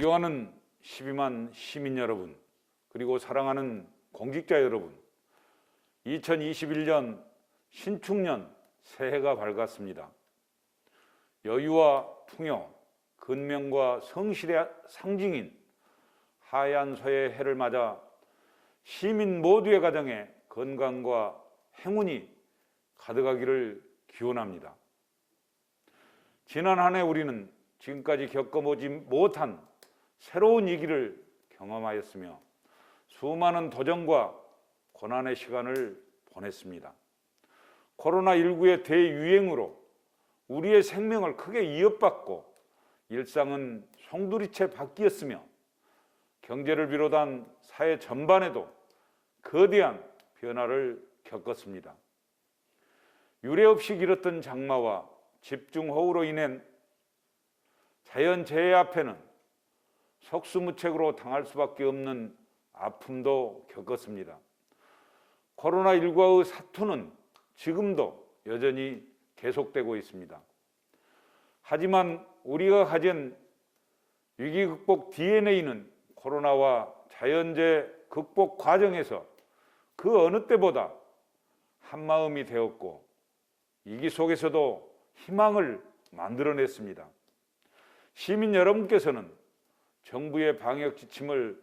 존경하는 12만 시민 여러분, 그리고 사랑하는 공직자 여러분, 2021년 신축년 새해가 밝았습니다. 여유와 풍요, 근명과 성실의 상징인 하얀서의 해를 맞아 시민 모두의 가정에 건강과 행운이 가득하기를 기원합니다. 지난 한 해 우리는 지금까지 겪어보지 못한 새로운 위기를 경험하였으며 수많은 도전과 고난의 시간을 보냈습니다. 코로나19의 대유행으로 우리의 생명을 크게 위협받고 일상은 송두리째 바뀌었으며 경제를 비롯한 사회 전반에도 거대한 변화를 겪었습니다. 유례 없이 길었던 장마와 집중호우로 인한 자연재해 앞에는 속수무책으로 당할 수밖에 없는 아픔도 겪었습니다. 코로나19의 사투는 지금도 여전히 계속되고 있습니다. 하지만 우리가 가진 위기 극복 DNA는 코로나와 자연재해 극복 과정에서 그 어느 때보다 한마음이 되었고 위기 속에서도 희망을 만들어냈습니다. 시민 여러분께서는 정부의 방역 지침을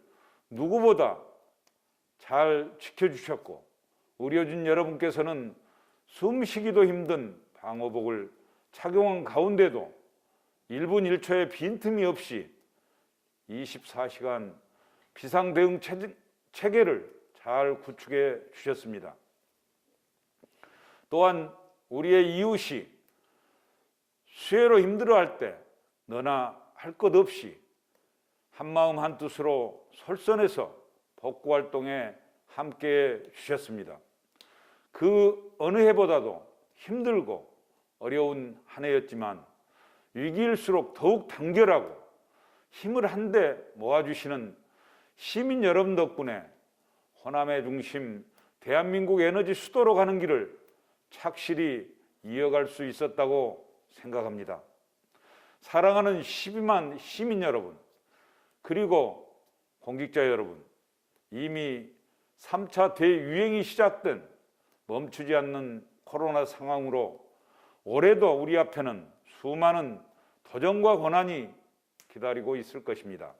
누구보다 잘 지켜주셨고 의료진 여러분께서는 숨쉬기도 힘든 방호복을 착용한 가운데도 1분 1초의 빈틈이 없이 24시간 비상대응 체계를 잘 구축해 주셨습니다. 또한 우리의 이웃이 수해로 힘들어할 때 너나 할 것 없이 한마음 한뜻으로 솔선해서 복구활동에 함께해 주셨습니다. 그 어느 해보다도 힘들고 어려운 한 해였지만 위기일수록 더욱 단결하고 힘을 한데 모아주시는 시민 여러분 덕분에 호남의 중심 대한민국 에너지 수도로 가는 길을 착실히 이어갈 수 있었다고 생각합니다. 사랑하는 12만 시민 여러분, 그리고 공직자 여러분, 이미 3차 대유행이 시작된 멈추지 않는 코로나 상황으로 올해도 우리 앞에는 수많은 도전과 고난이 기다리고 있을 것입니다.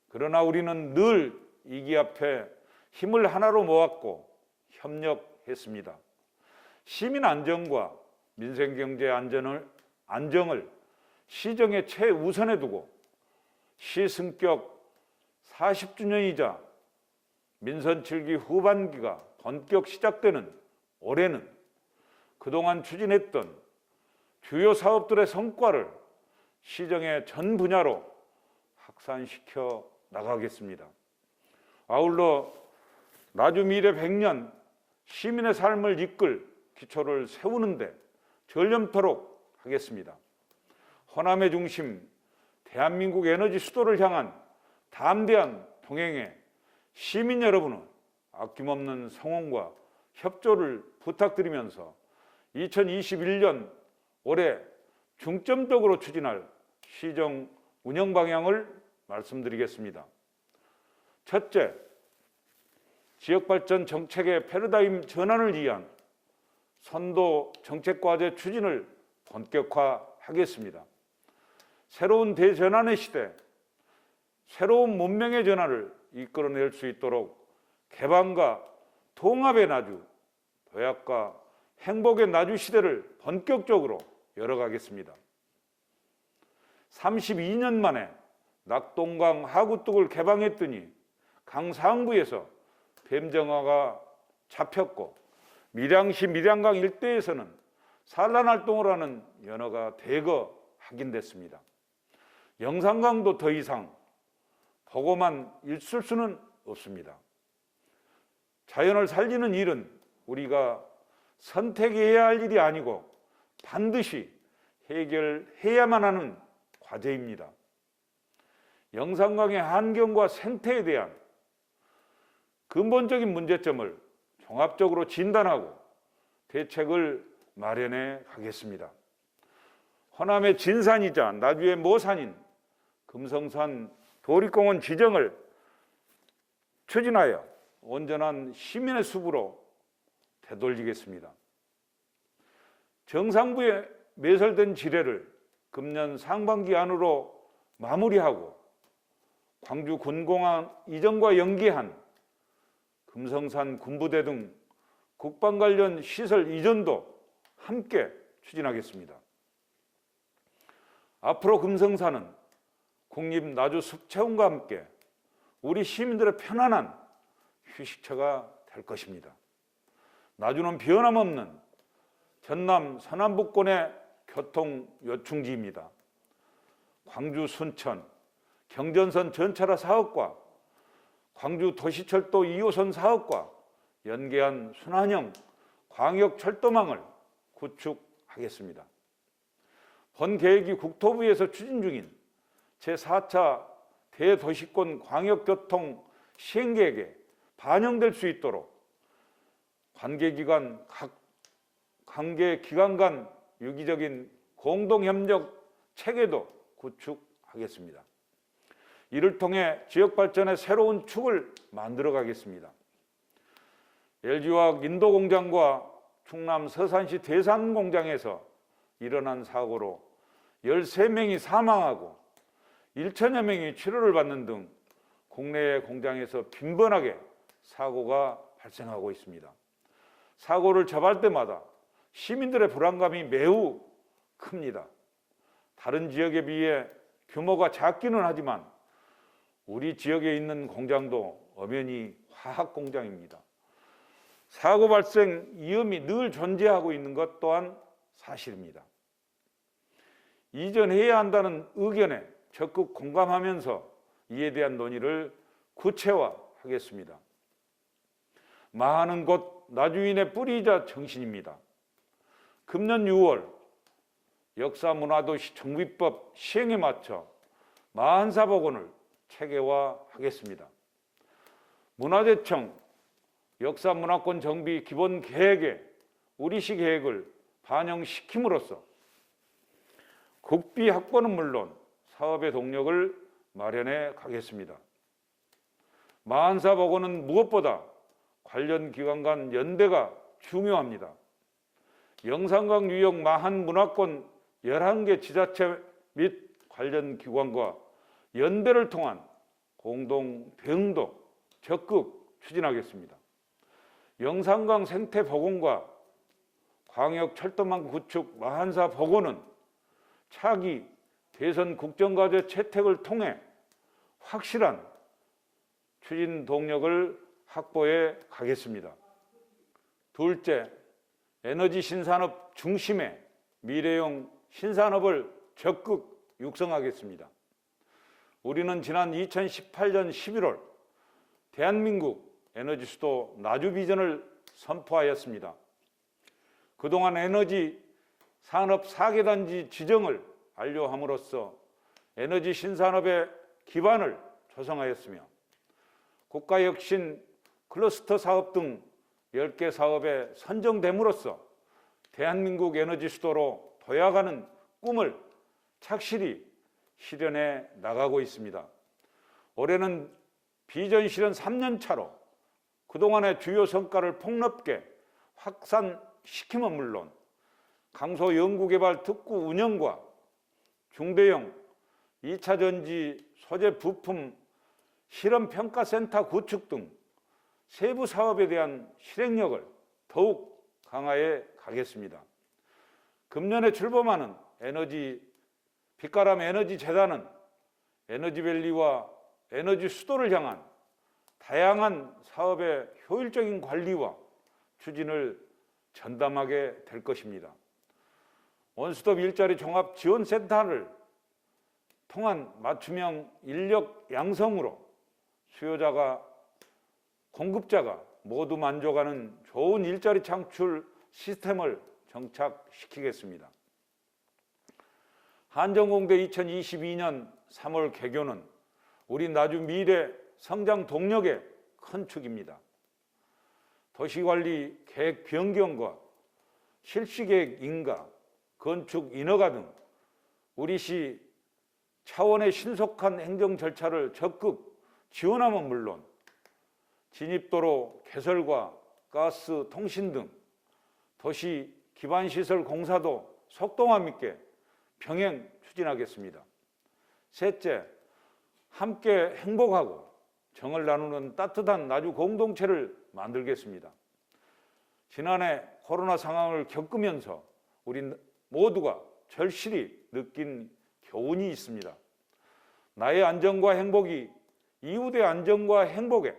그러나 우리는 늘 위기 앞에 힘을 하나로 모았고 협력했습니다. 시민 안전과 민생 경제 안정을 시정의 최우선에 두고 시승격 40주년이자 민선 7기 후반기가 본격 시작되는 올해는 그동안 추진했던 주요 사업들의 성과를 시정의 전 분야로 확산시켜 나가겠습니다. 아울러 나주 미래 100년 시민의 삶을 이끌 기초를 세우는 데 전념토록 하겠습니다. 호남의 중심 대한민국 에너지 수도를 향한 담대한 동행에 시민 여러분은 아낌없는 성원과 협조를 부탁드리면서 2021년 올해 중점적으로 추진할 시정 운영 방향을 말씀드리겠습니다. 첫째, 지역발전 정책의 패러다임 전환을 위한 선도 정책과제 추진을 본격화하겠습니다. 새로운 대전환의 시대, 새로운 문명의 전환을 이끌어낼 수 있도록 개방과 통합의 나주, 도약과 행복의 나주 시대를 본격적으로 열어가겠습니다. 32년 만에 낙동강 하구뚝을 개방했더니 강 상부에서 뱀정어가 잡혔고 밀양시 밀양강 일대에서는 산란활동을 하는 연어가 대거 확인됐습니다. 영산강도 더 이상 보고만 있을 수는 없습니다. 자연을 살리는 일은 우리가 선택해야 할 일이 아니고 반드시 해결해야만 하는 과제입니다. 영산강의 환경과 생태에 대한 근본적인 문제점을 종합적으로 진단하고 대책을 마련해 가겠습니다. 호남의 진산이자 나주의 모산인 금성산 도립공원 지정을 추진하여 온전한 시민의 숲으로 되돌리겠습니다. 정상부에 매설된 지뢰를 금년 상반기 안으로 마무리하고 광주 군공항 이전과 연계한 금성산 군부대 등 국방 관련 시설 이전도 함께 추진하겠습니다. 앞으로 금성산은 국립 나주 숲체험과 함께 우리 시민들의 편안한 휴식처가 될 것입니다. 나주는 변함없는 전남 서남북권의 교통 요충지입니다. 광주 순천 경전선 전철화 사업과 광주 도시철도 2호선 사업과 연계한 순환형 광역철도망을 구축하겠습니다. 본 계획이 국토부에서 추진 중인 제4차 대도시권 광역교통 시행계획에 반영될 수 있도록 관계기관 간 유기적인 공동협력 체계도 구축하겠습니다. 이를 통해 지역발전의 새로운 축을 만들어 가겠습니다. LG화학 인도공장과 충남 서산시 대산공장에서 일어난 사고로 13명이 사망하고 1천여 명이 치료를 받는 등 국내의 공장에서 빈번하게 사고가 발생하고 있습니다. 사고를 접할 때마다 시민들의 불안감이 매우 큽니다. 다른 지역에 비해 규모가 작기는 하지만 우리 지역에 있는 공장도 엄연히 화학 공장입니다. 사고 발생 위험이 늘 존재하고 있는 것 또한 사실입니다. 이전해야 한다는 의견에 적극 공감하면서 이에 대한 논의를 구체화하겠습니다. 많은 곳 나주인의 뿌리이자 정신입니다. 금년 6월 역사문화도시 정비법 시행에 맞춰 마한사복원을 체계화하겠습니다. 문화재청 역사문화권 정비 기본 계획에 우리시 계획을 반영시킴으로써 국비 확보는 물론 사업의 동력을 마련해 가겠습니다. 마한사복원은 무엇보다 관련 기관 간 연대가 중요합니다. 영산강 유역 마한문화권 11개 지자체 및 관련 기관과 연대를 통한 공동 대응도 적극 추진하겠습니다. 영산강 생태 복원과 광역 철도망 구축 마한사 복원은 차기 대선 국정과제 채택을 통해 확실한 추진 동력을 확보해 가겠습니다. 둘째, 에너지 신산업 중심의 미래형 신산업을 적극 육성하겠습니다. 우리는 지난 2018년 11월 대한민국 에너지 수도 나주 비전을 선포하였습니다. 그동안 에너지 산업 4개 단지 지정을 완료함으로써 에너지 신산업의 기반을 조성하였으며 국가혁신 클러스터 사업 등 10개 사업에 선정됨으로써 대한민국 에너지 수도로 도약하는 꿈을 착실히 실현해 나가고 있습니다. 올해는 비전 실현 3년 차로 그동안의 주요 성과를 폭넓게 확산시킴은 물론 강소 연구개발 특구 운영과 중대형 2차 전지 소재 부품 실험평가센터 구축 등 세부 사업에 대한 실행력을 더욱 강화해 가겠습니다. 금년에 출범하는 빛가람 에너지 재단은 에너지밸리와 에너지 수도를 향한 다양한 사업의 효율적인 관리와 추진을 전담하게 될 것입니다. 원스톱 일자리 종합 지원센터를 통한 맞춤형 인력 양성으로 수요자가 공급자가 모두 만족하는 좋은 일자리 창출 시스템을 정착시키겠습니다. 한전공대 2022년 3월 개교는 우리 나주 미래 성장 동력의 큰 축입니다. 도시관리 계획 변경과 실시계획 인가, 건축 인허가 등 우리 시 차원의 신속한 행정 절차를 적극 지원하면 물론 진입도로 개설과 가스, 통신 등 도시 기반시설 공사도 속도감 있게 병행 추진하겠습니다. 셋째, 함께 행복하고 정을 나누는 따뜻한 나주 공동체를 만들겠습니다. 지난해 코로나 상황을 겪으면서 우리 모두가 절실히 느낀 교훈이 있습니다. 나의 안전과 행복이 이웃의 안전과 행복에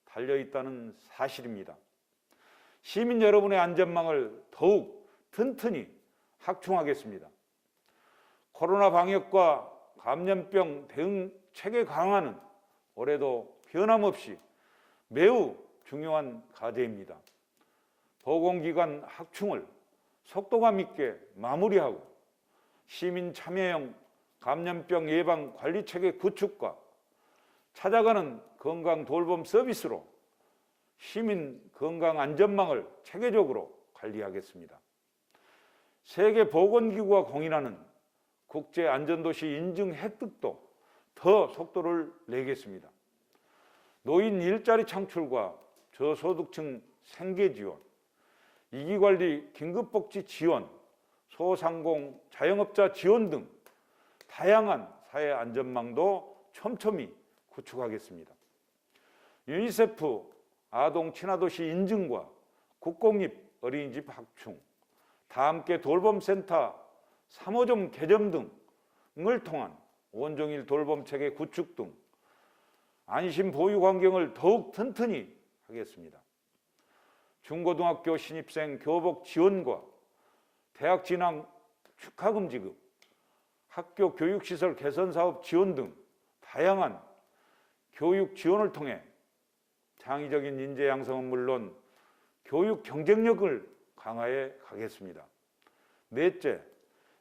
달려있다는 사실입니다. 시민 여러분의 안전망을 더욱 튼튼히 확충하겠습니다. 코로나 방역과 감염병 대응 체계 강화는 올해도 변함없이 매우 중요한 과제입니다. 보건기관 확충을 속도감 있게 마무리하고 시민 참여형 감염병 예방 관리 체계 구축과 찾아가는 건강 돌봄 서비스로 시민 건강 안전망을 체계적으로 관리하겠습니다. 세계보건기구가 공인하는 국제안전도시 인증 획득도 더 속도를 내겠습니다. 노인 일자리 창출과 저소득층 생계 지원, 이기관리 긴급복지 지원, 소상공 자영업자 지원 등 다양한 사회 안전망도 촘촘히 구축하겠습니다. 유니세프 아동 친화도시 인증과 국공립 어린이집 확충, 다함께 돌봄센터 3호점 개점 등을 통한 온종일 돌봄체계 구축 등 안심 보육 환경을 더욱 튼튼히 하겠습니다. 중고등학교 신입생 교복 지원과 대학 진학 축하금 지급, 학교 교육시설 개선 사업 지원 등 다양한 교육 지원을 통해 창의적인 인재 양성은 물론 교육 경쟁력을 강화해 가겠습니다. 넷째,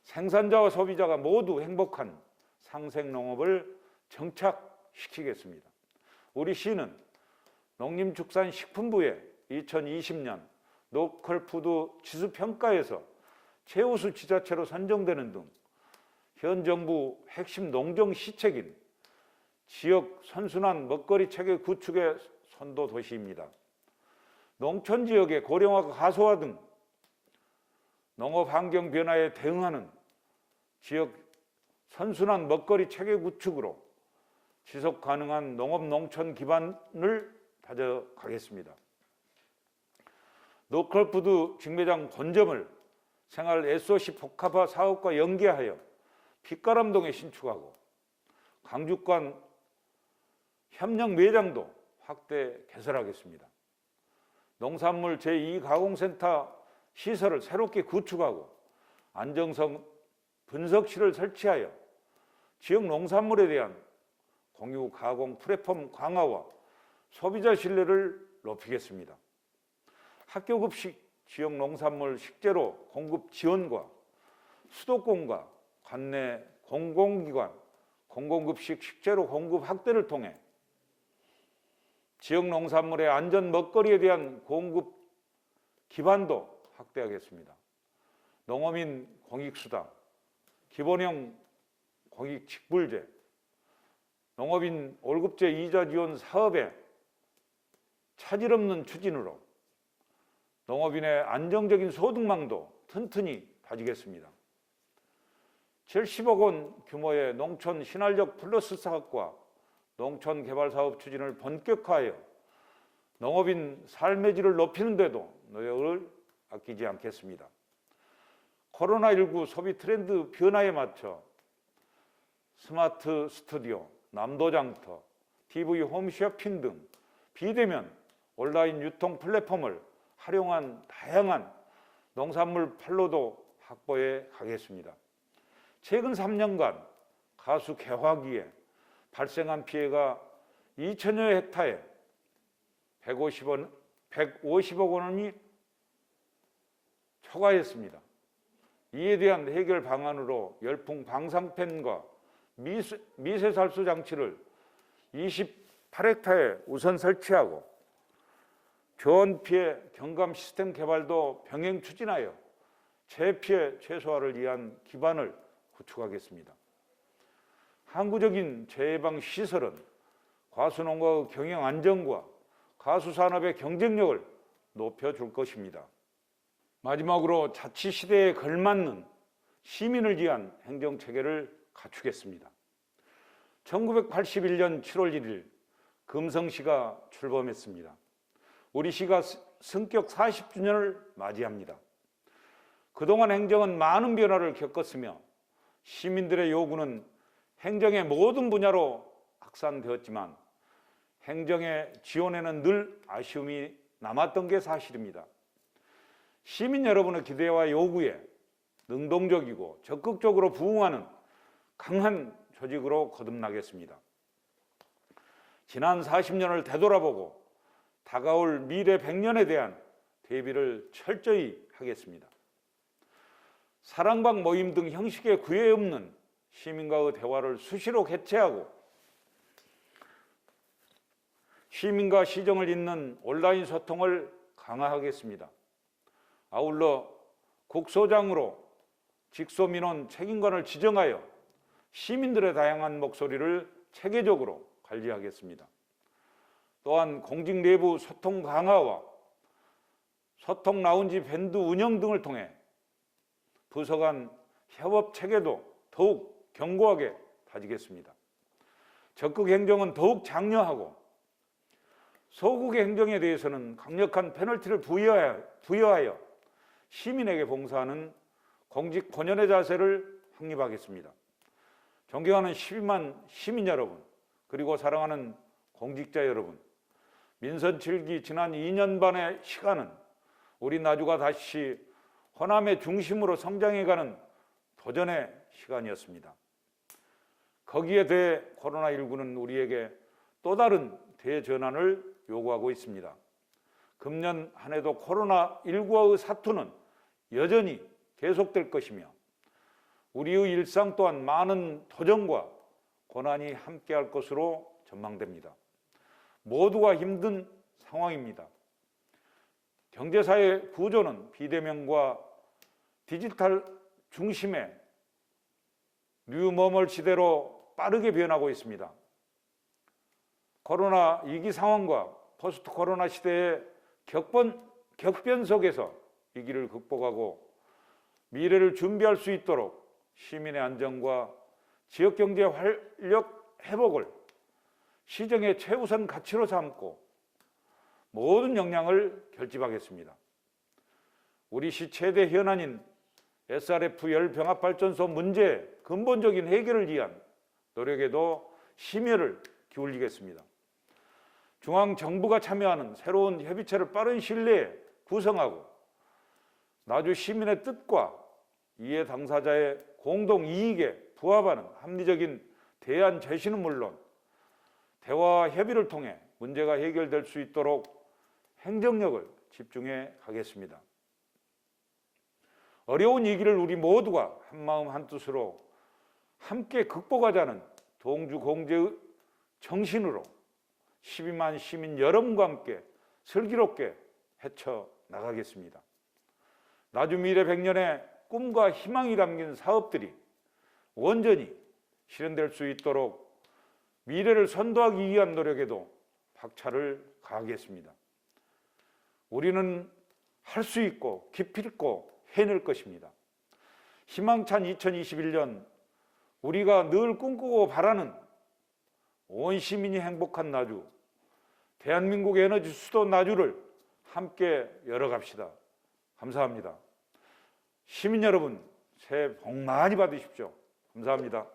생산자와 소비자가 모두 행복한 상생농업을 정착시키겠습니다. 우리 시는 농림축산식품부의 2020년 로컬푸드 지수평가에서 최우수 지자체로 선정되는 등 현 정부 핵심 농정 시책인 지역 선순환 먹거리 체계 구축의 선도 도시입니다. 농촌 지역의 고령화가 가소화 등 농업 환경 변화에 대응하는 지역 선순환 먹거리 체계 구축으로 지속 가능한 농업 농촌 기반을 다져가겠습니다. 로컬푸드 직매장 본점을 생활 SOC 복합화 사업과 연계하여 빛가람동에 신축하고 강주권 협력 매장도 확대 개설하겠습니다. 농산물 제2가공센터 시설을 새롭게 구축하고 안정성 분석실을 설치하여 지역 농산물에 대한 공유 가공 플랫폼 강화와 소비자 신뢰를 높이겠습니다. 학교급식 지역 농산물 식재료 공급 지원과 수도권과 관내 공공기관 공공급식 식재료 공급 확대를 통해 지역 농산물의 안전 먹거리에 대한 공급 기반도 확대하겠습니다. 농어민 공익수당, 기본형 공익직불제, 농업인 월급제 이자 지원 사업에 차질 없는 추진으로 농업인의 안정적인 소득망도 튼튼히 다지겠습니다. 70억 원 규모의 농촌 신활적 플러스 사업과 농촌 개발 사업 추진을 본격화하여 농업인 삶의 질을 높이는 데도 노력을 아끼지 않겠습니다. 코로나19 소비 트렌드 변화에 맞춰 스마트 스튜디오, 남도장터, TV 홈쇼핑 등 비대면 온라인 유통 플랫폼을 활용한 다양한 농산물 판로도 확보해 가겠습니다. 최근 3년간 가수 개화기에 발생한 피해가 2천여 헥타에 150억 원이 초과했습니다. 이에 대한 해결 방안으로 열풍 방사팬과 미세살수 장치를 28헥타에 우선 설치하고 저온 피해 경감 시스템 개발도 병행 추진하여 재피해 최소화를 위한 기반을 구축하겠습니다. 항구적인 재해방 시설은 과수농가의 경영 안정과 가수산업의 경쟁력을 높여줄 것입니다. 마지막으로 자치시대에 걸맞는 시민을 위한 행정체계를 갖추겠습니다. 1981년 7월 1일 금성시가 출범했습니다. 우리 시가 승격 40주년을 맞이합니다. 그동안 행정은 많은 변화를 겪었으며 시민들의 요구는 행정의 모든 분야로 확산되었지만 행정의 지원에는 늘 아쉬움이 남았던 게 사실입니다. 시민 여러분의 기대와 요구에 능동적이고 적극적으로 부응하는 강한 조직으로 거듭나겠습니다. 지난 40년을 되돌아보고 다가올 미래 100년에 대한 대비를 철저히 하겠습니다. 사랑방 모임 등 형식에 구애 없는 시민과의 대화를 수시로 개최하고 시민과 시정을 잇는 온라인 소통을 강화하겠습니다. 아울러 국소장으로 직소민원 책임관을 지정하여 시민들의 다양한 목소리를 체계적으로 관리하겠습니다. 또한 공직 내부 소통 강화와 소통 라운지 밴드 운영 등을 통해 부서 간 협업 체계도 더욱 견고하게 다지겠습니다. 적극 행정은 더욱 장려하고 소극의 행정에 대해서는 강력한 페널티를 부여하여 시민에게 봉사하는 공직 본연의 자세를 확립하겠습니다. 존경하는 12만 시민 여러분, 그리고 사랑하는 공직자 여러분, 민선 7기 지난 2년 반의 시간은 우리 나주가 다시 호남의 중심으로 성장해가는 도전의 시간이었습니다. 거기에 대해 코로나19는 우리에게 또 다른 대전환을 요구하고 있습니다. 금년 한 해도 코로나19와의 사투는 여전히 계속될 것이며 우리의 일상 또한 많은 도전과 고난이 함께할 것으로 전망됩니다. 모두가 힘든 상황입니다. 경제사회 구조는 비대면과 디지털 중심의 뉴노멀 시대로 빠르게 변하고 있습니다. 코로나 위기 상황과 포스트 코로나 시대의 격변 속에서 위기를 극복하고 미래를 준비할 수 있도록 시민의 안전과 지역경제 활력 회복을 시정의 최우선 가치로 삼고 모든 역량을 결집하겠습니다. 우리 시 최대 현안인 SRF 열병합발전소 문제의 근본적인 해결을 위한 노력에도 심혈을 기울이겠습니다. 중앙정부가 참여하는 새로운 협의체를 빠른 시일 내에 구성하고 나주 시민의 뜻과 이해 당사자의 공동 이익에 부합하는 합리적인 대안 제시는 물론 대화와 협의를 통해 문제가 해결될 수 있도록 행정력을 집중해 가겠습니다. 어려운 위기를 우리 모두가 한마음 한뜻으로 함께 극복하자는 동주공제의 정신으로 12만 시민 여러분과 함께 슬기롭게 헤쳐나가겠습니다. 나주 미래 100년의 꿈과 희망이 담긴 사업들이 원전히 실현될 수 있도록 미래를 선도하기 위한 노력에도 박차를 가하겠습니다. 우리는 할 수 있고 기필코 해낼 것입니다. 희망찬 2021년 우리가 늘 꿈꾸고 바라는 온 시민이 행복한 나주, 대한민국의 에너지 수도 나주를 함께 열어갑시다. 감사합니다. 시민 여러분, 새해 복 많이 받으십시오. 감사합니다.